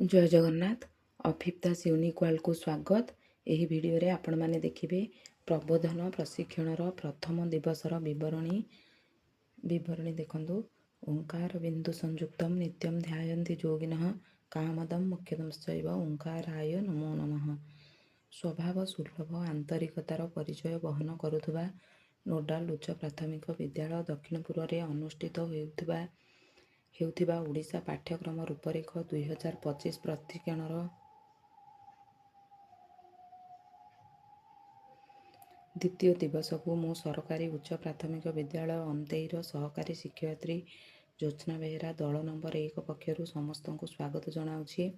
जय जगन्नाथ। अफिफ दास unique world को स्वागत। यही वीडियो रे आपण माने देखिबे प्रबोधन प्रशिक्षणर प्रथम दिवसर विवरणी देखंतु। ओंकार बिंदु संयुक्तम नित्यम ध्यायन्ति योगिनः कामदम मुख्यतमश्चैव ओंकाराय नमो नमः। स्वभाव सुलभ आंतरिकतार परिचय बहन करुथुबा नोडाल उच्च प्राथमिक विद्यालय दक्षिणपुर रे अनुष्ठित हेउथिबा ओडिशा पाठ्यक्रम रूपरेख 2025 प्रशिक्षणर द्वितीय दिवस को मु सरकारी उच्च प्राथमिक विद्यालय अंतेईर सहकारी शिक्षयित्री ज्योत्स्ना बेहेरा दल नंबर 1 पक्षर समस्त को स्वागत जनाऊँगी।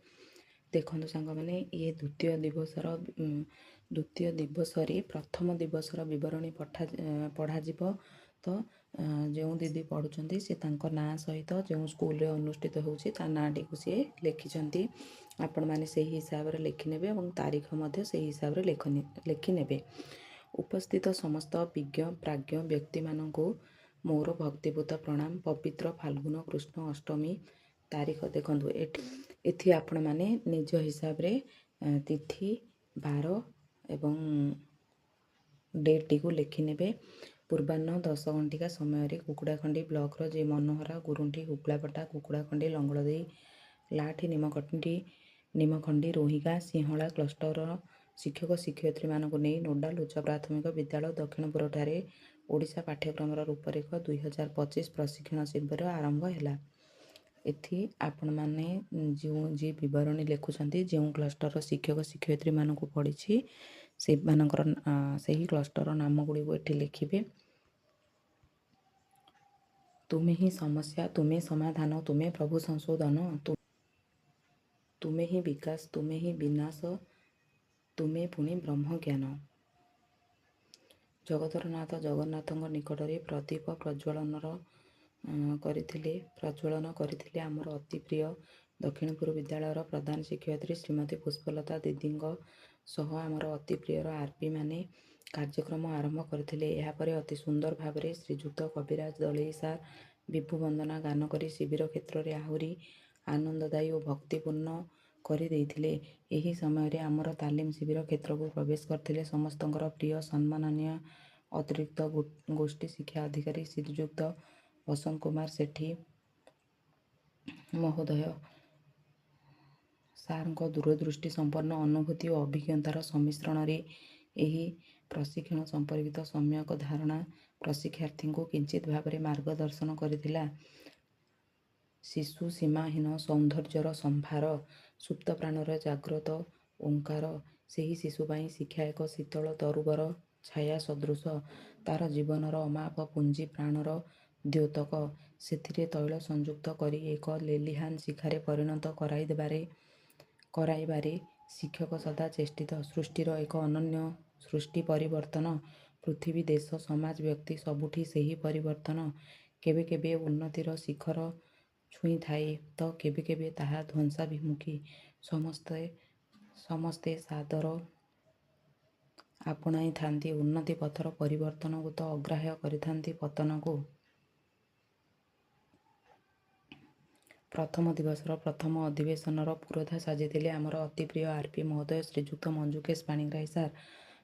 देखो सांग मैंने ये द्वितीय दिवस प्रथम दिवसर विवरणी पढ़ा तो जो दीदी पढ़ुंट से ना सहित जो स्कूल रे अनुष्ठित होची ता नाटी को सी लिखिं आपण मैंने से हिसाब से लिखिने और तारीख से हिसाब से लिखिने। उपस्थित समस्त विज्ञ प्राज्ञ व्यक्ति मानू मोर भक्तिपूत प्रणाम। पवित्र फाल्गुन कृष्ण अष्टमी तारीख देखु एठी आपण मैंने निज हिसाब रे तिथि बार एवं डेट टी को लिखिने। पूर्वाह्न 10 घंटिका समय कुकुड़ाखंडी ब्लॉक रो जे मनोहरा गुरुंठी कुकुड़ापटा कुकुड़ाखंडी लंगड़दे लाठी निमखंडी रोहिगा सिंहला क्लस्टर शिक्षक शिक्षयित्री मानक नहीं नोडाल उच्च प्राथमिक विद्यालय दक्षिणपुर ठारे ओडिशा पाठ्यक्रम रूपरेख 2025 प्रशिक्षण शिविर आरंभ है। एथि आपण माने जो जी विवरणी लिखुंट जो क्लस्टर शिक्षक शिक्षयित्री मानक पड़ी से सही क्लस्टर नाम गुड़ी को एठी लिखिबे। तुम्हें ही समस्या तुम्हें समाधान तुम्हें प्रभु संशोधन तुम्हें ही विकास तुम्हें ही विनाश तुम्हें पुणी ब्रह्म ज्ञान। जगतर नाथ जगन्नाथ निकट में प्रदीप प्रज्वलन करथिले आमर अति प्रिय दक्षिणपुर विद्यालय प्रधान शिक्षयित्री श्रीमती पुष्पलता दीदी सह आमर अति प्रियर आरपी माने कार्यक्रम आरंभ करथिले। एहा परे अति सुंदर भाव में श्रीजुक्त कविराज दलई सार विभु वंदना गान करी शिविर क्षेत्र में आहुरी आनंददायी और भक्तिपूर्ण करि देइथिले। एही समय रे आमर तालीम शिविर क्षेत्र को प्रवेश करथिले समस्तंकर प्रिय सम्माननीय अतिरिक्त गोष्ठी शिक्षा अधिकारी श्रीजुक्त वसंत कुमार सेठी महोदय। सार दूरदृष्टि संपन्न अनुभूति और अभिज्ञतार सम्मिश्रण रे एही प्रशिक्षण संपर्कित सम्यक धारणा प्रशिक्षार्थी को किंचित भाव में मार्गदर्शन करथिला। शिशु सीमाहीन सौंदर्यर संभार सुप्त प्राणर जाग्रत ओंकार सेही शिशुपाई शिक्षा एक शीतल तरुबर छाया सदृश तार जीवनर अमाप पुंजी प्राणर द्योतक से तैल संयुक्त करी एक लेलिहान शिखारे परिणत कराइबारे शिक्षक सदा चेष्टित। सृष्टिर एक अनन्य सृष्टि परिवर्तन पृथ्वी देश समाज व्यक्ति सबुठी सेही परिवर्तन केबे केबे उन्नतिर शिखर छुई थाए तो केबे केबे ताहा ध्वंसाभिमुखी। समस्ते सादर आपणाई थांती उन्नति पथर परिवर्तन को तो अग्राह्य करिथांती पतन को। प्रथम दिवसर प्रथम अधिवेशनर पुरोधा साजिथिले आमर अति प्रिय आरपी महोदय श्रीजुक्त मंजुकेश पाणिग्राही सार।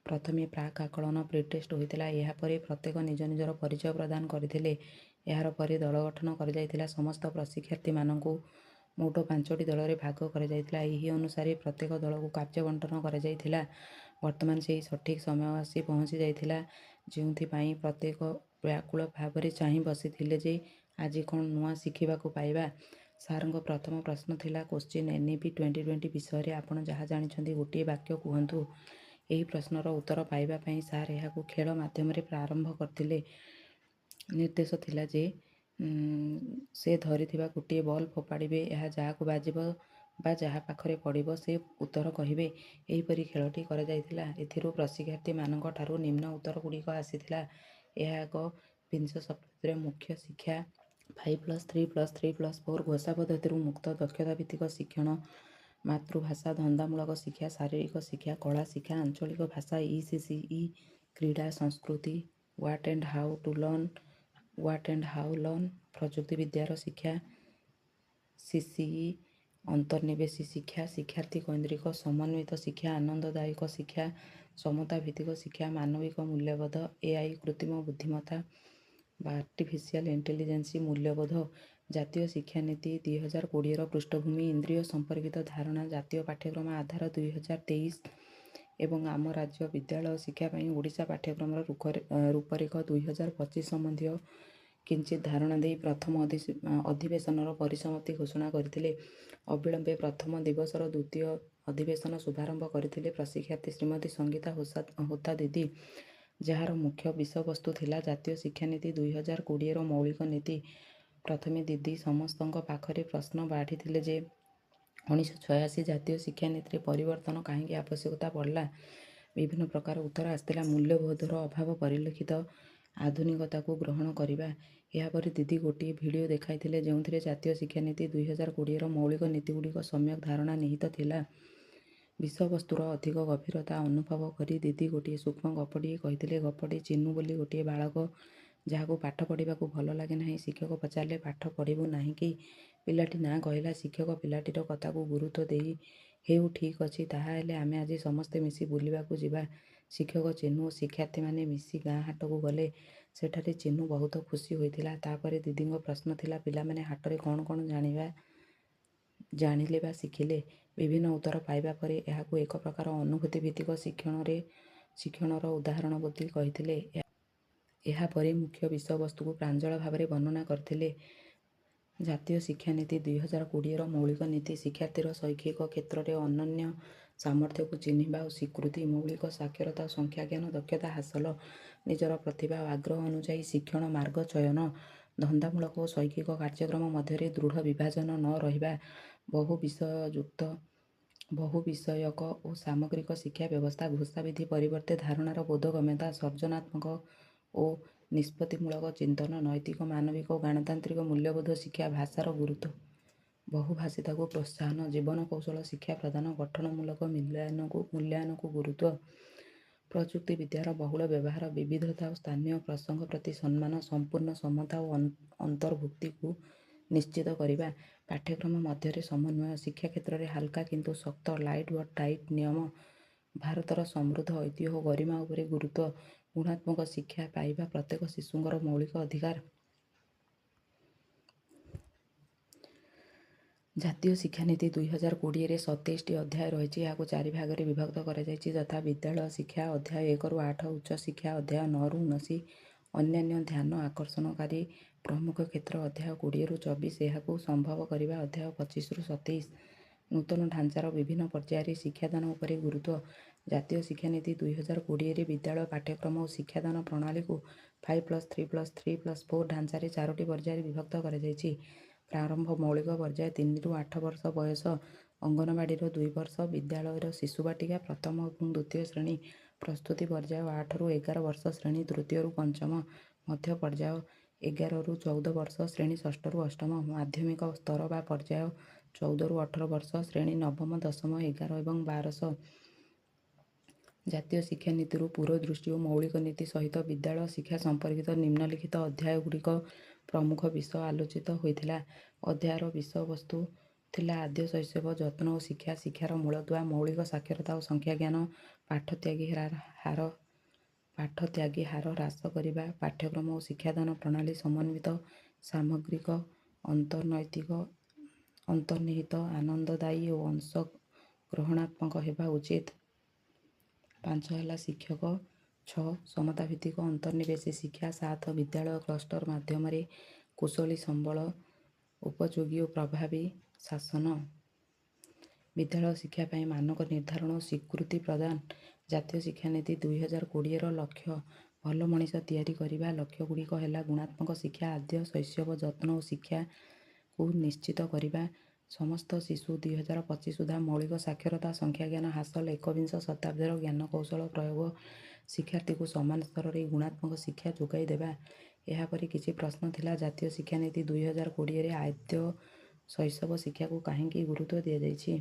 प्रथमे प्राक आकलन प्रिटेस्ट होइतिला। एहा परे प्रत्येक निज निजर परिचय प्रदान करथिले। एहार परे दल गठन कर जाइतिला। समस्त प्रशिक्षार्थी मानकु मोट 5टी दल रे भाग कर जाइतिला। एही अनुसार प्रत्येक दल को कार्य बंटन कर जाइतिला। वर्तमान से सठिक समय आसी पहुँची जाइतिला जेउथि पई प्रत्येक व्याकुल भाव में चाहि बसिथिले जे आज कौन नुआ शिखिबा को पाइबा। सार प्रथम प्रश्न थिला क्वेश्चन एनईपी 2020 विषय रे आपण जहाँ जानिछंती गोटे वाक्य कहतु। यही प्रश्नर उत्तर पाइबा पई सार यहाकू खेल माध्यम रे प्रारंभ करथिले। निर्देश थिला जे से धरिथिबा गोटे बॉल फोपाड़िबे यह जहाँ को बाजिब बा जहाँ पाखरे पड़िब से उत्तर कहिबे। एहीपरि खेलटी कर जाइतिला। एथिरु प्रशिक्षार्थी मानक ठारू निम्न उत्तर गुड़िक आसीथिला। यह एक विंश शताब्दीर मुख्य शिक्षा 5+3+3+4 घोषा पद्धति मुक्त दक्षता भित्तिक शिक्षण मातृभाषा धंदामूलक शिक्षा शारीरिक शिक्षा कला शिक्षा आंचलिक भाषा ECCE क्रीड़ा संस्कृति व्हाट एंड हाउ लर्न प्रजुक्ति विद्यार शिक्षा CCE ଅନ୍ତର୍ନିବେଶୀ ଶିକ୍ଷା, ଶିକ୍ଷାର୍ଥୀ କୈନ୍ଦ୍ରିକ, ସମନ୍ୱିତ ଶିକ୍ଷା, ଆନନ୍ଦଦାୟକ ଶିକ୍ଷା, ସମତା ଭିତ୍ତିକ ଶିକ୍ଷା, ମାନବିକ ମୂଲ୍ୟବୋଧ, AI କୃତ୍ରିମ ବୁଦ୍ଧିମତ୍ତା ବା ଆର୍ଟିଫିସିଆଲ ଇଣ୍ଟେଲିଜେନ୍ସି ମୂଲ୍ୟବୋଧ, ଜାତୀୟ ଶିକ୍ଷାନୀତି 2020ର ପୃଷ୍ଠଭୂମି, ଇନ୍ଦ୍ରିୟ ସମ୍ପର୍କିତ ଧାରଣା, ଜାତୀୟ ପାଠ୍ୟକ୍ରମ ଆଧାର 2023 ଏବଂ ଆମ ରାଜ୍ୟ ବିଦ୍ୟାଳୟ ଶିକ୍ଷା ପାଇଁ ଓଡ଼ିଶା ପାଠ୍ୟକ୍ରମର ରୂପରେଖ 2025 ସମ୍ବନ୍ଧୀୟ କିଞ୍ଚିତ୍ ଧାରଣା ଦେଇ ପ୍ରଥମ ଅଧିବେଶନର ପରିସମାପ୍ତି ଘୋଷଣା କରିଥିଲେ। ଅବିଳମ୍ବେ ପ୍ରଥମ ଦିବସର ଦ୍ୱିତୀୟ ଅଧିବେଶନ ଶୁଭାରମ୍ଭ କରିଥିଲେ ପ୍ରଶିକ୍ଷାର୍ଥୀ ଶ୍ରୀମତୀ ସଙ୍ଗୀତା ହୋତା ଦିଦି, ଯାହାର ମୁଖ୍ୟ ବିଷୟବସ୍ତୁ ଥିଲା ଜାତୀୟ ଶିକ୍ଷାନୀତି 2020ର ମୌଳିକ ନୀତି। ପ୍ରଥମେ ଦିଦି ସମସ୍ତଙ୍କ ପାଖରେ ପ୍ରଶ୍ନ ବାଢ଼ିଥିଲେ ଯେ 1986 ଜାତୀୟ ଶିକ୍ଷାନୀତିରେ ପରିବର୍ତ୍ତନ କାହିଁକି ଆବଶ୍ୟକତା ପଡ଼ିଲା। ବିଭିନ୍ନ ପ୍ରକାର ଉତ୍ତର ଆସିଥିଲା। ମୂଲ୍ୟବୋଧର ଅଭାବ ପରିଲକ୍ଷିତ, ଆଧୁନିକତାକୁ ଗ୍ରହଣ କରିବା। ଏହାପରେ ଦିଦି ଗୋଟିଏ ଭିଡ଼ିଓ ଦେଖାଇଥିଲେ ଯେଉଁଥିରେ ଜାତୀୟ ଶିକ୍ଷାନୀତି 2020ର ମୌଳିକ ନୀତିଗୁଡ଼ିକ ସମ୍ୟକ୍ ଧାରଣା ନିହିତ ଥିଲା। ବିଷୟବସ୍ତୁର ଅଧିକ ଗଭୀରତା ଅନୁଭବ କରି ଦିଦି ଗୋଟିଏ ସୂକ୍ଷ୍ମ ଗପଟିଏ କହିଥିଲେ। ଗପଟି ଚିନୁ ବୋଲି ଗୋଟିଏ ବାଳକ, ଯାହାକୁ ପାଠ ପଢ଼ିବାକୁ ଭଲ ଲାଗେ ନାହିଁ। ଶିକ୍ଷକ ପଚାରିଲେ, ପାଠ ପଢ଼ିବୁ ନାହିଁ କି? ପିଲାଟି ନାଁ କହିଲା। ଶିକ୍ଷକ ପିଲାଟିର କଥାକୁ ଗୁରୁତ୍ୱ ଦେଇ, ହେଉ ଠିକ୍ ଅଛି, ତାହା ହେଲେ ଆମେ ଆଜି ସମସ୍ତେ ମିଶି ବୁଲିବାକୁ ଯିବା। ଶିକ୍ଷକ, ଚିନୁ ଓ ଶିକ୍ଷାର୍ଥୀମାନେ ମିଶି ଗାଁ ହାଟକୁ ଗଲେ। ସେଠାରେ ଚିନୁ ବହୁତ ଖୁସି ହୋଇଥିଲା। ତାପରେ ଦିଦିଙ୍କ ପ୍ରଶ୍ନ ଥିଲା, ପିଲାମାନେ ହାଟରେ କ'ଣ କ'ଣ ଜାଣିଲେ ବା ଶିଖିଲେ? ବିଭିନ୍ନ ଉତ୍ତର ପାଇବା ପରେ ଏହାକୁ ଏକ ପ୍ରକାର ଅନୁଭୂତି ଭିତ୍ତିକ ଶିକ୍ଷଣର ଉଦାହରଣ ବୋଲି କହିଥିଲେ। ଏହାପରେ ମୁଖ୍ୟ ବିଷୟବସ୍ତୁକୁ ପ୍ରାଞ୍ଜଳ ଭାବରେ ବର୍ଣ୍ଣନା କରିଥିଲେ। ଜାତୀୟ ଶିକ୍ଷାନୀତି 2020ର ମୌଳିକ ନୀତି, ଶିକ୍ଷାର୍ଥୀର ଶୈକ୍ଷିକ କ୍ଷେତ୍ରରେ ଅନନ୍ୟ ସାମର୍ଥ୍ୟକୁ ଚିହ୍ନିବା ଓ ସ୍ୱୀକୃତି, ମୌଳିକ ସାକ୍ଷରତା ଓ ସଂଖ୍ୟାଜ୍ଞାନ ଦକ୍ଷତା ହାସଲ, ନିଜର ପ୍ରତିଭା ଓ ଆଗ୍ରହ ଅନୁଯାୟୀ ଶିକ୍ଷଣ ମାର୍ଗ ଚୟନ, ଧନ୍ଦାମୂଳକ ଓ ଶୈକ୍ଷିକ କାର୍ଯ୍ୟକ୍ରମ ମଧ୍ୟରେ ଦୃଢ଼ ବିଭାଜନ ନ ରହିବା, ବହୁ ବିଷୟକ ଓ ସାମଗ୍ରିକ ଶିକ୍ଷା ବ୍ୟବସ୍ଥା, ଘୋଷାବିଧି ପରିବର୍ତ୍ତେ ଧାରଣାର ବୋଧଗମ୍ୟତା, ସର୍ଜନାତ୍ମକ ଓ ନିଷ୍ପତ୍ତିମୂଳକ ଚିନ୍ତନ, ନୈତିକ, ମାନବିକ ଓ ଗଣତାନ୍ତ୍ରିକ ମୂଲ୍ୟବୋଧ ଶିକ୍ଷା, ଭାଷାର ଗୁରୁତ୍ୱ, ବହୁଭାଷିତାକୁ ପ୍ରୋତ୍ସାହନ, ଜୀବନ କୌଶଳ ଶିକ୍ଷା ପ୍ରଦାନ, ଗଠନମୂଳକ ମୂଲ୍ୟାୟନକୁ ଗୁରୁତ୍ୱ, ପ୍ରଯୁକ୍ତି ବିଦ୍ୟାର ବହୁଳ ବ୍ୟବହାର, ବିବିଧତା ଓ ସ୍ଥାନୀୟ ପ୍ରସଙ୍ଗ ପ୍ରତି ସମ୍ମାନ, ସମ୍ପୂର୍ଣ୍ଣ ସମତା ଓ ଅନ୍ତର୍ଭୁକ୍ତିକୁ ନିଶ୍ଚିତ କରିବା, ପାଠ୍ୟକ୍ରମ ମଧ୍ୟରେ ସମନ୍ୱୟ, ଶିକ୍ଷା କ୍ଷେତ୍ରରେ ହାଲକା କିନ୍ତୁ ଶକ୍ତ ଲାଇଟ୍ ବଟ୍ ଟାଇଟ୍ ନିୟମ, ଭାରତର ସମୃଦ୍ଧ ଐତିହ୍ୟ ଓ ଗରିମା ଉପରେ ଗୁରୁତ୍ୱ, ଗୁଣାତ୍ମକ ଶିକ୍ଷା ପାଇବା ପ୍ରତ୍ୟେକ ଶିଶୁଙ୍କର ମୌଳିକ ଅଧିକାର। ଜାତୀୟ ଶିକ୍ଷାନୀତି 2020ରେ 27ଟି ଅଧ୍ୟାୟ ରହିଛି। ଏହାକୁ 4 ଭାଗରେ ବିଭକ୍ତ କରାଯାଇଛି, ଯଥା ବିଦ୍ୟାଳୟ ଶିକ୍ଷା ଅଧ୍ୟାୟ 1ରୁ 8, ଉଚ୍ଚଶିକ୍ଷା ଅଧ୍ୟାୟ 9ରୁ 19, ଅନ୍ୟାନ୍ୟ ଧ୍ୟାନ ଆକର୍ଷଣକାରୀ ପ୍ରମୁଖ କ୍ଷେତ୍ର ଅଧ୍ୟାୟ 20ରୁ 24, ଏହାକୁ ସମ୍ଭବ କରିବା ଅଧ୍ୟାୟ 25ରୁ 27। ନୂତନ ଢାଞ୍ଚାର ବିଭିନ୍ନ ପର୍ଯ୍ୟାୟରେ ଶିକ୍ଷାଦାନ ଉପରେ ଗୁରୁତ୍ୱ। ଜାତୀୟ ଶିକ୍ଷାନୀତି 2020ରେ ବିଦ୍ୟାଳୟ ପାଠ୍ୟକ୍ରମ ଓ ଶିକ୍ଷାଦାନ ପ୍ରଣାଳୀକୁ 5+3+3+4 ଢାଞ୍ଚାରେ 4ଟି ପର୍ଯ୍ୟାୟରେ ବିଭକ୍ତ କରାଯାଇଛି। ପ୍ରାରମ୍ଭ ମୌଳିକ ପର୍ଯ୍ୟାୟ 3ରୁ 8 ବର୍ଷ ବୟସ, ଅଙ୍ଗନବାଡ଼ିର 2 ବର୍ଷ, ବିଦ୍ୟାଳୟର ଶିଶୁ ବାଟିକା ପ୍ରଥମ ଏବଂ ଦ୍ୱିତୀୟ ଶ୍ରେଣୀ, ପ୍ରସ୍ତୁତି ପର୍ଯ୍ୟାୟ 8ରୁ 11 ବର୍ଷ, ଶ୍ରେଣୀ 3ରୁ 5ମ, ମଧ୍ୟ ପର୍ଯ୍ୟାୟ 11ରୁ 14 ବର୍ଷ, ଶ୍ରେଣୀ 6ରୁ 8ମ, ମାଧ୍ୟମିକ ସ୍ତର ବା ପର୍ଯ୍ୟାୟ 14ରୁ 18 ବର୍ଷ, ଶ୍ରେଣୀ 9ମ, 10ମ, 11 ଏବଂ 12। ଜାତୀୟ ଶିକ୍ଷାନୀତିରୁ ପୁରୋଦୃଷ୍ଟି ଓ ମୌଳିକ ନୀତି ସହିତ ବିଦ୍ୟାଳୟ ଶିକ୍ଷା ସମ୍ପର୍କିତ ନିମ୍ନଲିଖିତ ଅଧ୍ୟାୟଗୁଡ଼ିକ ପ୍ରମୁଖ ବିଷୟ ଆଲୋଚିତ ହୋଇଥିଲା। ଅଧ୍ୟାୟର ବିଷୟବସ୍ତୁ ଥିଲା ଆଦ୍ୟ ଶୈଶବ ଯତ୍ନ ଓ ଶିକ୍ଷା, ଶିକ୍ଷାର ମୂଳଦୁଆ, ମୌଳିକ ସାକ୍ଷରତା ଓ ସଂଖ୍ୟାଜ୍ଞାନ, ପାଠତ୍ୟାଗୀ ହାର ହ୍ରାସ କରିବା, ପାଠ୍ୟକ୍ରମ ଓ ଶିକ୍ଷାଦାନ ପ୍ରଣାଳୀ ସମନ୍ୱିତ, ସାମଗ୍ରିକ, ଅନ୍ତର୍ନିହିତ, ଆନନ୍ଦଦାୟୀ ଓ ଅଂଶଗ୍ରହଣାତ୍ମକ ହେବା ଉଚିତ। 5 ହେଲା ଶିକ୍ଷକ। 6 ସମତାଭିତ୍ତିକ ଅନ୍ତର୍ନିବେଶୀ ଶିକ୍ଷା। 7 ବିଦ୍ୟାଳୟ କ୍ଲଷ୍ଟର ମାଧ୍ୟମରେ କୁଶଳୀ ସମ୍ବଳ, ଉପଯୋଗୀ ଓ ପ୍ରଭାବୀ ଶାସନ। ବିଦ୍ୟାଳୟ ଶିକ୍ଷା ପାଇଁ ମାନକ ନିର୍ଦ୍ଧାରଣ ଓ ସ୍ୱୀକୃତି ପ୍ରଦାନ। ଜାତୀୟ ଶିକ୍ଷାନୀତି 2020ର ଲକ୍ଷ୍ୟ। ଭଲ ମଣିଷ ତିଆରି କରିବା। ଲକ୍ଷ୍ୟଗୁଡ଼ିକ ହେଲା ଗୁଣାତ୍ମକ ଶିକ୍ଷା, ଆଦ୍ୟ ଶୈଶବ ଯତ୍ନ ଓ ଶିକ୍ଷାକୁ ନିଶ୍ଚିତ କରିବା, ସମସ୍ତ ଶିଶୁ 2025 ସୁଦ୍ଧା ମୌଳିକ ସାକ୍ଷରତା, ସଂଖ୍ୟାଜ୍ଞାନ ହାସଲ, ଏକବିଂଶ ଶତାବ୍ଦୀର ଜ୍ଞାନକୌଶଳ ପ୍ରୟୋଗ, ଶିକ୍ଷାର୍ଥୀକୁ ସମାନ ସ୍ତରରେ ଗୁଣାତ୍ମକ ଶିକ୍ଷା ଯୋଗାଇ ଦେବା। ଏହାପରେ କିଛି ପ୍ରଶ୍ନ ଥିଲା। ଜାତୀୟ ଶିକ୍ଷାନୀତି 2020ରେ ଆଦ୍ୟ ଶୈଶବ ଶିକ୍ଷାକୁ କାହିଁକି ଗୁରୁତ୍ୱ ଦିଆଯାଇଛି?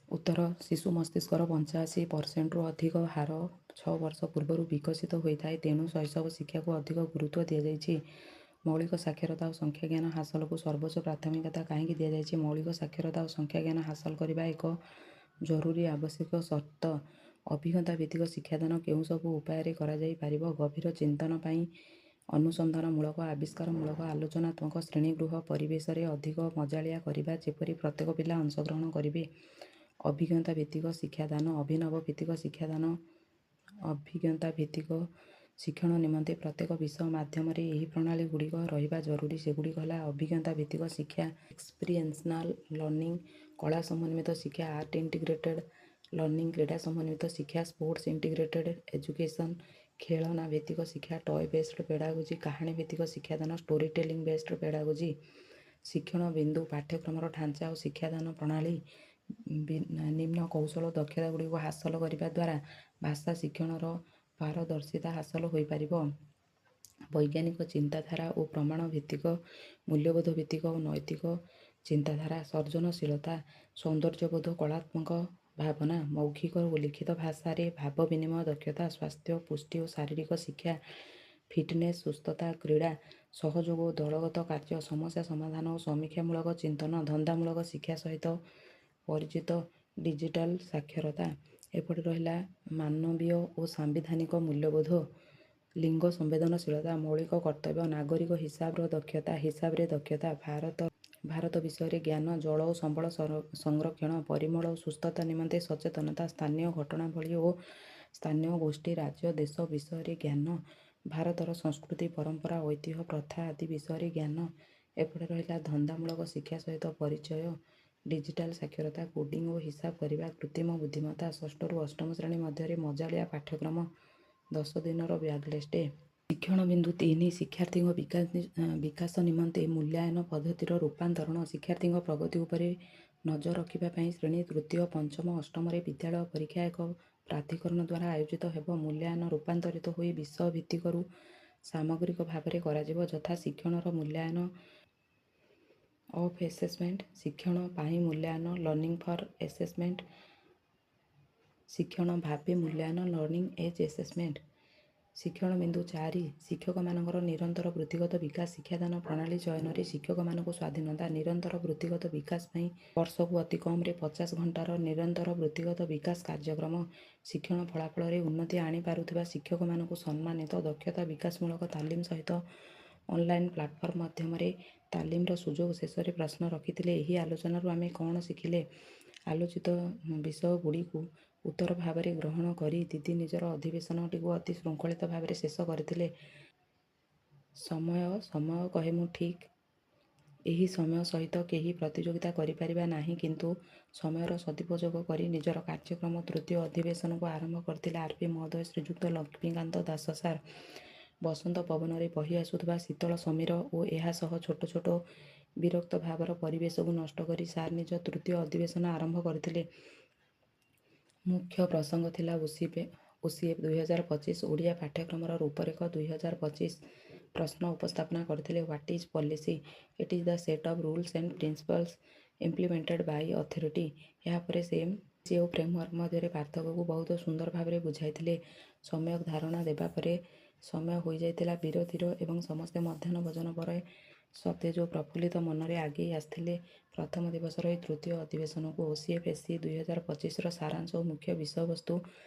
ଉତ୍ତର, ଶିଶୁ ମସ୍ତିଷ୍କର 85%ରୁ ଅଧିକ ହାର 6 ବର୍ଷ ପୂର୍ବରୁ ବିକଶିତ ହୋଇଥାଏ। ତେଣୁ ଶୈଶବ ଶିକ୍ଷାକୁ ଅଧିକ ଗୁରୁତ୍ୱ ଦିଆଯାଇଛି। ମୌଳିକ ସାକ୍ଷରତା ଓ ସଂଖ୍ୟା ଜ୍ଞାନ ହାସଲକୁ ସର୍ବୋଚ୍ଚ ପ୍ରାଥମିକତା କାହିଁକି ଦିଆଯାଇଛି? ମୌଳିକ ସାକ୍ଷରତା ଓ ସଂଖ୍ୟା ଜ୍ଞାନ ହାସଲ କରିବା ଏକ ଜରୁରୀ ଆବଶ୍ୟକ ସର୍ତ୍ତ। ଅଭିଜ୍ଞତା ଭିତ୍ତିକ ଶିକ୍ଷାଦାନ କେଉଁ ସବୁ ଉପାୟରେ କରାଯାଇ ପାରିବ? ଗଭୀର ଚିନ୍ତନ ପାଇଁ ଅନୁସନ୍ଧାନମୂଳକ, ଆବିଷ୍କାରମୂଳକ, ଆଲୋଚନାତ୍ମକ, ଶ୍ରେଣୀଗୃହ ପରିବେଶରେ ଅଧିକ ମଜାଳିଆ କରିବା ଯେପରି ପ୍ରତ୍ୟେକ ପିଲା ଅଂଶଗ୍ରହଣ କରିବେ। ଅଭିଜ୍ଞତା ଭିତ୍ତିକ ଶିକ୍ଷାଦାନ, ଅଭିନବ ଭିତ୍ତିକ ଶିକ୍ଷାଦାନ। ଅଭିଜ୍ଞତା ଭିତ୍ତିକ ଶିକ୍ଷଣ ନିମନ୍ତେ ପ୍ରତ୍ୟେକ ବିଷୟ ମାଧ୍ୟମରେ ଏହି ପ୍ରଣାଳୀ ଗୁଡ଼ିକ ରହିବା ଜରୁରୀ। ସେଗୁଡ଼ିକ ହେଲା ଅଭିଜ୍ଞତା ଭିତ୍ତିକ ଶିକ୍ଷା, ଏକ୍ସପିରିଏନ୍ସନାଲ ଲର୍ଣ୍ଣିଂ, କଳା ସମନ୍ୱିତ ଶିକ୍ଷା, ଆର୍ଟ ଇଣ୍ଟିଗ୍ରେଟେଡ୍ ଲର୍ଣ୍ଣିଂ, କ୍ରୀଡ଼ା ସମନ୍ୱିତ ଶିକ୍ଷା, ସ୍ପୋର୍ଟସ ଇଣ୍ଟିଗ୍ରେଟେଡ୍ ଏଜୁକେସନ୍, ଖେଳନା ଭିତ୍ତିକ ଶିକ୍ଷା, ଟୟ ବେସ୍ଡ ପେଡାଗୋଜି, କାହାଣୀ ଭିତ୍ତିକ ଶିକ୍ଷାଦାନ, ଷ୍ଟୋରି ଟେଲିଂ ବେସ୍ଡ ପେଡାଗୋଜି। ଶିକ୍ଷଣ ବିନ୍ଦୁ, ପାଠ୍ୟକ୍ରମର ଢାଞ୍ଚା ଓ ଶିକ୍ଷାଦାନ ପ୍ରଣାଳୀ। ନିମ୍ନ କୌଶଳ ଦକ୍ଷତା ଗୁଡ଼ିକୁ ହାସଲ କରିବା ଦ୍ୱାରା ଭାଷା ଶିକ୍ଷଣର ପାରଦର୍ଶିତା ହାସଲ ହୋଇପାରିବ। ବୈଜ୍ଞାନିକ ଚିନ୍ତାଧାରା ଓ ପ୍ରମାଣ ଭିତ୍ତିକ, ମୂଲ୍ୟବୋଧ ଭିତ୍ତିକ ଓ ନୈତିକ ଚିନ୍ତାଧାରା, ସର୍ଜନଶୀଳତା, ସୌନ୍ଦର୍ଯ୍ୟବୋଧ, କଳାତ୍ମକ ଭାବନା, ମୌଖିକ ଓ ଲିଖିତ ଭାଷାରେ ଭାବ ବିନିମୟ ଦକ୍ଷତା, ସ୍ୱାସ୍ଥ୍ୟ, ପୁଷ୍ଟି ଓ ଶାରୀରିକ ଶିକ୍ଷା, ଫିଟନେସ୍, ସୁସ୍ଥତା, କ୍ରୀଡ଼ା, ସହଯୋଗ ଓ ଦଳଗତ କାର୍ଯ୍ୟ, ସମସ୍ୟା ସମାଧାନ ଓ ସମୀକ୍ଷାମୂଳକ ଚିନ୍ତନ, ଧନ୍ଦାମୂଳକ ଶିକ୍ଷା ସହିତ ପରିଚିତ, ଡିଜିଟାଲ ସାକ୍ଷରତା। ଏପଟେ ରହିଲା ମାନବୀୟ ଓ ସାମ୍ବିଧାନିକ ମୂଲ୍ୟବୋଧ, ଲିଙ୍ଗ ସମ୍ବେଦନଶୀଳତା, ମୌଳିକ କର୍ତ୍ତବ୍ୟ, ନାଗରିକ ହିସାବର ଦକ୍ଷତା, ହିସାବରେ ଦକ୍ଷତା, ଭାରତ ବିଷୟରେ ଜ୍ଞାନ, ଜଳ ଓ ସମ୍ବଳ ସଂରକ୍ଷଣ, ପରିମଳ ଓ ସୁସ୍ଥତା ନିମନ୍ତେ ସଚେତନତା, ସ୍ଥାନୀୟ ଘଟଣାବଳୀ ଓ ସ୍ଥାନୀୟ ଗୋଷ୍ଠୀ, ରାଜ୍ୟ, ଦେଶ ବିଷୟରେ ଜ୍ଞାନ, ଭାରତର ସଂସ୍କୃତି, ପରମ୍ପରା, ଐତିହ୍ୟ, ପ୍ରଥା ଆଦି ବିଷୟରେ ଜ୍ଞାନ। ଏପଟେ ରହିଲା ଧନ୍ଦାମୂଳକ ଶିକ୍ଷା ସହିତ ପରିଚୟ, ଡିଜିଟାଲ ସାକ୍ଷରତା, କୋଡିଂ ଓ ହିସାବ କରିବା, କୃତ୍ରିମ ବୁଦ୍ଧିମତ୍ତା, ଷଷ୍ଠରୁ ଅଷ୍ଟମ ଶ୍ରେଣୀ ମଧ୍ୟରେ ମଜାଳିଆ ପାଠ୍ୟକ୍ରମ, 10 ଦିନର ବ୍ୟାଗଲେସ୍ ଡେ। ଶିକ୍ଷଣ ବିନ୍ଦୁ 3 ଶିକ୍ଷାର୍ଥୀଙ୍କ ବିକାଶ ନିମନ୍ତେ ମୂଲ୍ୟାୟନ ପଦ୍ଧତିର ରୂପାନ୍ତରଣ। ଶିକ୍ଷାର୍ଥୀଙ୍କ ପ୍ରଗତି ଉପରେ ନଜର ରଖିବା ପାଇଁ ଶ୍ରେଣୀ ତୃତୀୟ, ପଞ୍ଚମ, ଅଷ୍ଟମରେ ବିଦ୍ୟାଳୟ ପରୀକ୍ଷା ଏକ ପ୍ରାଧିକରଣ ଦ୍ୱାରା ଆୟୋଜିତ ହେବ। ମୂଲ୍ୟାୟନ ରୂପାନ୍ତରିତ ହୋଇ ବିଷୟ ଭିତ୍ତିକରୁ ସାମଗ୍ରିକ ଭାବରେ କରାଯିବ, ଯଥା ଶିକ୍ଷଣର ମୂଲ୍ୟାୟନ ଅଫ୍ ଏସେସମେଣ୍ଟ, ଶିକ୍ଷଣ ପାଇଁ ମୂଲ୍ୟାୟନ, ଲର୍ଣ୍ଣିଂ ଫର ଏସେସମେଣ୍ଟ, ଶିକ୍ଷଣ ଭାବେ ମୂଲ୍ୟାୟନ, ଲର୍ଣ୍ଣିଂ ଏଜ୍ ଏସେସମେଣ୍ଟ। ଶିକ୍ଷଣ ବିନ୍ଦୁ 4 ଶିକ୍ଷକମାନଙ୍କର ନିରନ୍ତର ବୃତ୍ତିଗତ ବିକାଶ। ଶିକ୍ଷାଦାନ ପ୍ରଣାଳୀ ଚୟନରେ ଶିକ୍ଷକମାନଙ୍କୁ ସ୍ୱାଧୀନତା। ନିରନ୍ତର ବୃତ୍ତିଗତ ବିକାଶ ପାଇଁ ବର୍ଷକୁ ଅତି କମରେ 50 ଘଣ୍ଟାର ନିରନ୍ତର ବୃତ୍ତିଗତ ବିକାଶ କାର୍ଯ୍ୟକ୍ରମ। ଶିକ୍ଷଣ ଫଳାଫଳରେ ଉନ୍ନତି ଆଣିପାରୁଥିବା ଶିକ୍ଷକମାନଙ୍କୁ ସମ୍ମାନିତ। ଦକ୍ଷତା ବିକାଶମୂଳକ ତାଲିମ ସହିତ ଅନଲାଇନ୍ ପ୍ଲାଟଫର୍ମ ମାଧ୍ୟମରେ ତାଲିମର ସୁଯୋଗ। ଶେଷରେ ପ୍ରଶ୍ନ ରଖିଥିଲେ, ଏହି ଆଲୋଚନାରୁ ଆମେ କ'ଣ ଶିଖିଲେ? ଆଲୋଚିତ ବିଷୟଗୁଡ଼ିକୁ ଉତ୍ତର ଭାବରେ ଗ୍ରହଣ କରି ଦିଦି ନିଜର ଅଧିବେଶନଟିକୁ ଅତି ଶୃଙ୍ଖଳିତ ଭାବରେ ଶେଷ କରିଥିଲେ। ସମୟ କହେ ମୁଁ ଠିକ୍। ଏହି ସମୟ ସହିତ କେହି ପ୍ରତିଯୋଗିତା କରିପାରିବା ନାହିଁ, କିନ୍ତୁ ସମୟର ସଦୁପଯୋଗ କରି ନିଜର କାର୍ଯ୍ୟକ୍ରମ ତୃତୀୟ ଅଧିବେଶନକୁ ଆରମ୍ଭ କରିଥିଲେ ଆର୍.ପି. ମହୋଦୟ, ଶ୍ରୀଯୁକ୍ତ ଲକ୍ଷ୍ମୀକାନ୍ତ ଦାସ ସାର୍। ବସନ୍ତ ପବନରେ ବହି ଆସୁଥିବା ଶୀତଳ ସମୀର ଓ ଏହା ସହ ଛୋଟ ଛୋଟ ବିରକ୍ତ ଭାବର ପରିବେଶକୁ ନଷ୍ଟ କରି ସାର୍ ନିଜ ତୃତୀୟ ଅଧିବେଶନ ଆରମ୍ଭ କରିଥିଲେ। ମୁଖ୍ୟ ପ୍ରସଙ୍ଗ ଥିଲା OCF 2025, ଓଡ଼ିଆ ପାଠ୍ୟକ୍ରମର ରୂପରେଖ 2025। ପ୍ରଶ୍ନ ଉପସ୍ଥାପନା କରିଥିଲେ, what is policy? It is the set of rules and principles implemented Bai authority. ଏହାପରେ ସେ ଓ ଫ୍ରେମୱାର୍କ ମଧ୍ୟରେ ପାର୍ଥକ୍ୟକୁ ବହୁତ ସୁନ୍ଦର ଭାବରେ ବୁଝାଇଥିଲେ। ସମ୍ୟକ୍ ଧାରଣା ଦେବା ପରେ ସମୟ ହୋଇଯାଇଥିଲା ବିରତିର ଏବଂ ସମସ୍ତେ ମଧ୍ୟାହ୍ନ ଭୋଜନ ପରେ ସତେଜ ଓ ପ୍ରଫୁଲ୍ଲିତ ମନରେ ଆଗେଇ ଆସିଥିଲେ ପ୍ରଥମ ଦିବସର ଏହି ତୃତୀୟ ଅଧିବେଶନକୁ। OCF SC 2025ର ସାରାଂଶ ଓ ମୁଖ୍ୟ ବିଷୟବସ୍ତୁ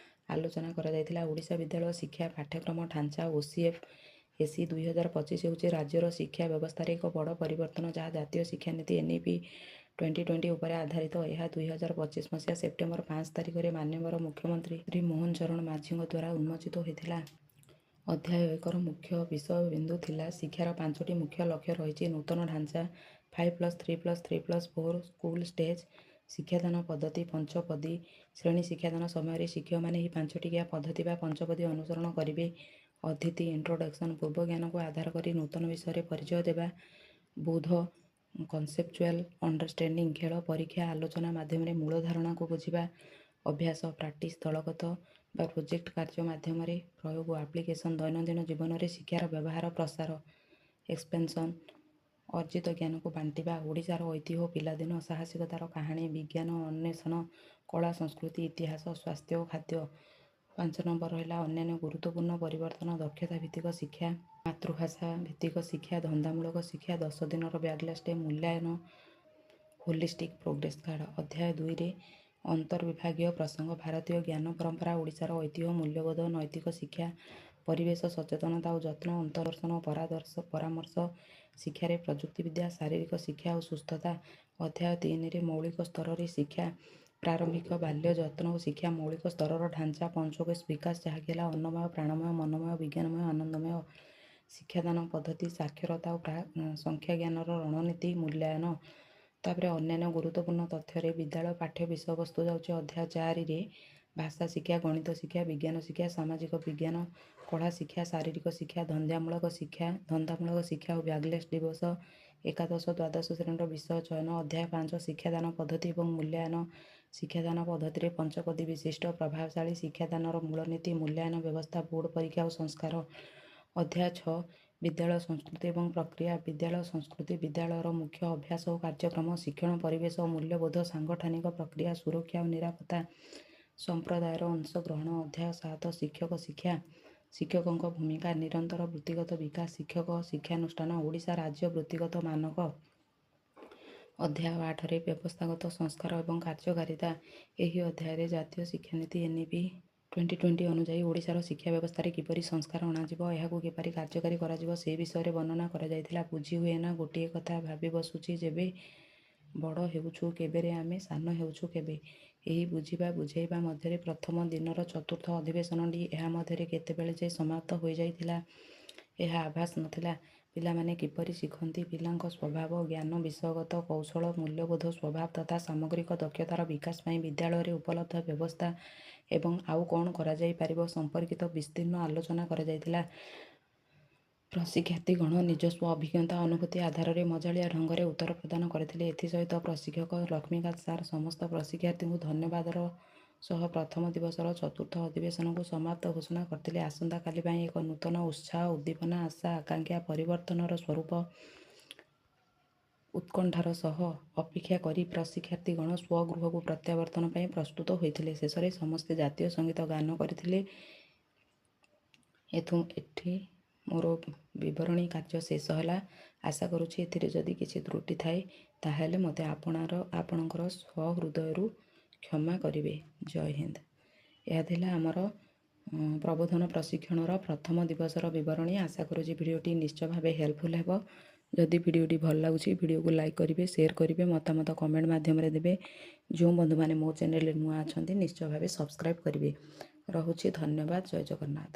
ଆଲୋଚନା କରାଯାଇଥିଲା। ଓଡ଼ିଶା ବିଦ୍ୟାଳୟ ଶିକ୍ଷା ପାଠ୍ୟକ୍ରମ ଢାଞ୍ଚା। OCF SC 2025 ହେଉଛି ରାଜ୍ୟର ଶିକ୍ଷା ବ୍ୟବସ୍ଥାରେ ଏକ ବଡ଼ ପରିବର୍ତ୍ତନ, ଯାହା ଜାତୀୟ ଶିକ୍ଷାନୀତି NEP 2020 ଉପରେ ଆଧାରିତ। ଏହା 2025 ମସିହା ସେପ୍ଟେମ୍ବର 5 ତାରିଖରେ ମାନ୍ୟବର ମୁଖ୍ୟମନ୍ତ୍ରୀ ଶ୍ରୀ ମୋହନ ଚରଣ ମାଝୀଙ୍କ ଦ୍ୱାରା ଉନ୍ମୋଚିତ ହୋଇଥିଲା। ଅଧ୍ୟାୟ 1ର ମୁଖ୍ୟ ବିଷୟବିନ୍ଦୁ ଥିଲା ଶିକ୍ଷାର 5ଟି ମୁଖ୍ୟ ଲକ୍ଷ୍ୟ ରହିଛି। ନୂତନ ଢାଞ୍ଚା 5+3+3+4 ସ୍କୁଲ ଷ୍ଟେଜ୍ ଶିକ୍ଷାଦାନ ପଦ୍ଧତି ପଞ୍ଚପଦୀ। ଶ୍ରେଣୀ ଶିକ୍ଷାଦାନ ସମୟରେ ଶିକ୍ଷକମାନେ ଏହି 5ଟିକିଆ ପଦ୍ଧତି ବା ପଞ୍ଚପଦୀ ଅନୁସରଣ କରିବେ। ଅଦିତି ଇଣ୍ଟ୍ରୋଡକ୍ସନ୍, ପୂର୍ବ ଜ୍ଞାନକୁ ଆଧାର କରି ନୂତନ ବିଷୟରେ ପରିଚୟ ଦେବା। ବୋଧ କନସେପଚୁଆଲ ଅଣ୍ଡରଷ୍ଟାଣ୍ଡିଂ, ଖେଳ, ପରୀକ୍ଷା, ଆଲୋଚନା ମାଧ୍ୟମରେ ମୂଳ ଧାରଣାକୁ ବୁଝିବା। ଅଭ୍ୟାସ ପ୍ରାକ୍ଟିସ୍, ଦଳଗତ ବା ପ୍ରୋଜେକ୍ଟ କାର୍ଯ୍ୟ ମାଧ୍ୟମରେ ପ୍ରୟୋଗ ଆପ୍ଲିକେସନ୍, ଦୈନନ୍ଦିନ ଜୀବନରେ ଶିକ୍ଷାର ବ୍ୟବହାର ପ୍ରସାର। ଏକ୍ସପେନ୍ସନ୍, ଅର୍ଜିତ ଜ୍ଞାନକୁ ବାଣ୍ଟିବା। ଓଡ଼ିଶାର ଐତିହ୍ୟ, ପିଲାଦିନ, ସାହସିକତାର କାହାଣୀ, ବିଜ୍ଞାନ ଅନ୍ୱେଷଣ, କଳା ସଂସ୍କୃତି, ଇତିହାସ, ସ୍ୱାସ୍ଥ୍ୟ ଓ ଖାଦ୍ୟ। ପାଞ୍ଚ ନମ୍ବର ରହିଲା ଅନ୍ୟାନ୍ୟ ଗୁରୁତ୍ୱପୂର୍ଣ୍ଣ ପରିବର୍ତ୍ତନ ଦକ୍ଷତା ଭିତ୍ତିକ ଶିକ୍ଷା, ମାତୃଭାଷା ଭିତ୍ତିକ ଶିକ୍ଷା, ଧନ୍ଦାମୂଳକ ଶିକ୍ଷା, 10 ଦିନର ବ୍ୟାକଲେସ୍ ଡେ ମୂଲ୍ୟାୟନ, ହୋଲିଷ୍ଟିକ୍ ପ୍ରୋଗ୍ରେସ୍ କାର୍ଡ଼। ଅଧ୍ୟାୟ 2ରେ ଅନ୍ତର୍ବିଭାଗୀୟ ପ୍ରସଙ୍ଗ ଭାରତୀୟ ଜ୍ଞାନ ପରମ୍ପରା, ଓଡ଼ିଶାର ଐତିହ୍ୟ, ମୂଲ୍ୟବୋଧ, ନୈତିକ ଶିକ୍ଷା, ପରିବେଶ ସଚେତନତା ଓ ଯତ୍ନ, ଅନ୍ତର୍ଦର୍ଶନ ପରାମର୍ଶ, ଶିକ୍ଷାରେ ପ୍ରଯୁକ୍ତିବିଦ୍ୟା, ଶାରୀରିକ ଶିକ୍ଷା ଓ ସୁସ୍ଥତା। ଅଧ୍ୟାୟ 3ରେ ମୌଳିକ ସ୍ତରରେ ଶିକ୍ଷା, ପ୍ରାରମ୍ଭିକ ବାଲ୍ୟ ଯତ୍ନ ଓ ଶିକ୍ଷା, ମୌଳିକ ସ୍ତରର ଢାଞ୍ଚା, ପଞ୍ଚକୋଶ ବିକାଶ ଯାହାକି ହେଲା ଅନ୍ନମୟ, ପ୍ରାଣମୟ, ମନୋମୟ, ବିଜ୍ଞାନମୟ, ଆନନ୍ଦମୟ, ଶିକ୍ଷାଦାନ ପଦ୍ଧତି, ସାକ୍ଷରତା ଓ ସଂଖ୍ୟା ଜ୍ଞାନର ରଣନୀତି, ମୂଲ୍ୟାୟନ। ତାପରେ ଅନ୍ୟାନ୍ୟ ଗୁରୁତ୍ୱପୂର୍ଣ୍ଣ ତଥ୍ୟରେ ବିଦ୍ୟାଳୟ ପାଠ୍ୟ ବିଷୟବସ୍ତୁ ଯାଉଛି ଅଧ୍ୟାୟ 4ରେ ଭାଷା ଶିକ୍ଷା, ଗଣିତ ଶିକ୍ଷା, ବିଜ୍ଞାନ ଶିକ୍ଷା, ସାମାଜିକ ବିଜ୍ଞାନ, କଳା ଶିକ୍ଷା, ଶାରୀରିକ ଶିକ୍ଷା, ଧନ୍ଦାମୂଳକ ଶିକ୍ଷା ଓ ବ୍ୟାକଲେସ୍ ଦିବସ, ଏକାଦଶ ଦ୍ୱାଦଶ ଶ୍ରେଣୀର ବିଷୟ ଚୟନ। ଅଧ୍ୟାୟ 5 ଶିକ୍ଷାଦାନ ପଦ୍ଧତି ଏବଂ ମୂଲ୍ୟାୟନ। ଶିକ୍ଷାଦାନ ପଦ୍ଧତିରେ ପଞ୍ଚପଦୀ ବିଶିଷ୍ଟ ପ୍ରଭାବଶାଳୀ ଶିକ୍ଷାଦାନର ମୂଳନୀତି, ମୂଲ୍ୟାୟନ ବ୍ୟବସ୍ଥା, ବୋର୍ଡ଼ ପରୀକ୍ଷା ଓ ସଂସ୍କାର। ଅଧ୍ୟାୟ 6 ବିଦ୍ୟାଳୟ ସଂସ୍କୃତି ଏବଂ ପ୍ରକ୍ରିୟା। ବିଦ୍ୟାଳୟ ସଂସ୍କୃତି, ବିଦ୍ୟାଳୟର ମୁଖ୍ୟ ଅଭ୍ୟାସ ଓ କାର୍ଯ୍ୟକ୍ରମ, ଶିକ୍ଷଣ ପରିବେଶ ଓ ମୂଲ୍ୟବୋଧ, ସାଂଗଠନିକ ପ୍ରକ୍ରିୟା, ସୁରକ୍ଷା ଓ ନିରାପତ୍ତା, ସମ୍ପ୍ରଦାୟର ଅଂଶଗ୍ରହଣ। ଅଧ୍ୟାୟ 7 ଶିକ୍ଷକ ଶିକ୍ଷା, ଶିକ୍ଷକଙ୍କ ଭୂମିକା, ନିରନ୍ତର ବୃତ୍ତିଗତ ବିକାଶ, ଶିକ୍ଷକ ଶିକ୍ଷାନୁଷ୍ଠାନ, ଓଡ଼ିଶା ରାଜ୍ୟ ବୃତ୍ତିଗତ ମାନକ। ଅଧ୍ୟାୟ 8ରେ ବ୍ୟବସ୍ଥାଗତ ସଂସ୍କାର ଏବଂ କାର୍ଯ୍ୟକାରିତା। ଏହି ଅଧ୍ୟାୟରେ ଜାତୀୟ ଶିକ୍ଷାନୀତି NEP 2020 ଅନୁଯାୟୀ ଓଡ଼ିଶାର ଶିକ୍ଷା ବ୍ୟବସ୍ଥାରେ କିପରି ସଂସ୍କାର ଅଣାଯିବ, ଏହାକୁ କିପରି କାର୍ଯ୍ୟକାରୀ କରାଯିବ ସେ ବିଷୟରେ ବର୍ଣ୍ଣନା କରାଯାଇଥିଲା। ବୁଝି ହୁଏନା ଗୋଟିଏ କଥା ଭାବି ବସୁଛି ଯେବେ, ବଡ଼ ହେଉଛୁ କେବେରେ ଆମେ ସାନ ହେଉଛୁ କେବେ। ଏହି ବୁଝିବା ବୁଝେଇବା ମଧ୍ୟରେ ପ୍ରଥମ ଦିନର ଚତୁର୍ଥ ଅଧିବେଶନଟି ଏହା ମଧ୍ୟରେ କେତେବେଳେ ଯେ ସମାପ୍ତ ହୋଇଯାଇଥିଲା ଏହା ଆଭାସ ନଥିଲା। ପିଲାମାନେ କିପରି ଶିଖନ୍ତି, ପିଲାଙ୍କ ସ୍ୱଭାବ, ଜ୍ଞାନ, ବିଷୟଗତ କୌଶଳ, ମୂଲ୍ୟବୋଧ, ସ୍ୱଭାବ ତଥା ସାମଗ୍ରିକ ଦକ୍ଷତାର ବିକାଶ ପାଇଁ ବିଦ୍ୟାଳୟରେ ଉପଲବ୍ଧ ବ୍ୟବସ୍ଥା ଏବଂ ଆଉ କ'ଣ କରାଯାଇପାରିବ ସମ୍ପର୍କିତ ବିସ୍ତୀର୍ଣ୍ଣ ଆଲୋଚନା କରାଯାଇଥିଲା। ପ୍ରଶିକ୍ଷାର୍ଥୀଗଣ ନିଜସ୍ୱ ଅଭିଜ୍ଞତା ଅନୁଭୂତି ଆଧାରରେ ମଜାଳିଆ ଢଙ୍ଗରେ ଉତ୍ତର ପ୍ରଦାନ କରିଥିଲେ। ଏଥିସହିତ ପ୍ରଶିକ୍ଷକ ଲକ୍ଷ୍ମୀକାନ୍ତ ସାର୍ ସମସ୍ତ ପ୍ରଶିକ୍ଷାର୍ଥୀଙ୍କୁ ଧନ୍ୟବାଦର ସହ ପ୍ରଥମ ଦିବସର ଚତୁର୍ଥ ଅଧିବେଶନକୁ ସମାପ୍ତ ଘୋଷଣା କରିଥିଲେ। ଆସନ୍ତାକାଲି ପାଇଁ ଏକ ନୂତନ ଉତ୍ସାହ, ଉଦ୍ଦୀପନା, ଆଶା, ଆକାଂକ୍ଷା, ପରିବର୍ତ୍ତନର ସ୍ୱରୂପ ଉତ୍କଣ୍ଠାର ସହ ଅପେକ୍ଷା କରି ପ୍ରଶିକ୍ଷାର୍ଥୀଗଣ ସ୍ୱଗୃହକୁ ପ୍ରତ୍ୟାବର୍ତ୍ତନ ପାଇଁ ପ୍ରସ୍ତୁତ ହୋଇଥିଲେ। ଶେଷରେ ସମସ୍ତେ ଜାତୀୟ ସଙ୍ଗୀତ ଗାନ କରିଥିଲେ। ଏଠି ମୋର ବିବରଣୀ କାର୍ଯ୍ୟ ଶେଷ ହେଲା। ଆଶା କରୁଛି ଏଥିରେ ଯଦି କିଛି ତ୍ରୁଟି ଥାଏ ତାହେଲେ ମୋତେ ଆପଣଙ୍କର ସହୃଦୟରୁ କ୍ଷମା କରିବେ। ଜୟ ହିନ୍ଦ। ଏହା ଥିଲା ଆମର ପ୍ରବୋଧନ ପ୍ରଶିକ୍ଷଣର ପ୍ରଥମ ଦିବସର ବିବରଣୀ। ଆଶା କରୁଛି ଭିଡ଼ିଓଟି ନିଶ୍ଚୟ ଭାବେ ହେଲ୍ପଫୁଲ୍ ହେବ। ଯଦି ଭିଡ଼ିଓଟି ଭଲ ଲାଗୁଛି ଭିଡ଼ିଓକୁ ଲାଇକ୍ କରିବେ, ସେୟାର କରିବେ, ମତାମତ କମେଣ୍ଟ ମାଧ୍ୟମରେ ଦେବେ। ଯେଉଁ ବନ୍ଧୁମାନେ ମୋ ଚ୍ୟାନେଲରେ ନୂଆ ଅଛନ୍ତି ନିଶ୍ଚୟ ଭାବେ ସବସ୍କ୍ରାଇବ୍ କରିବେ। ରହୁଛି, ଧନ୍ୟବାଦ। ଜୟ ଜଗନ୍ନାଥ।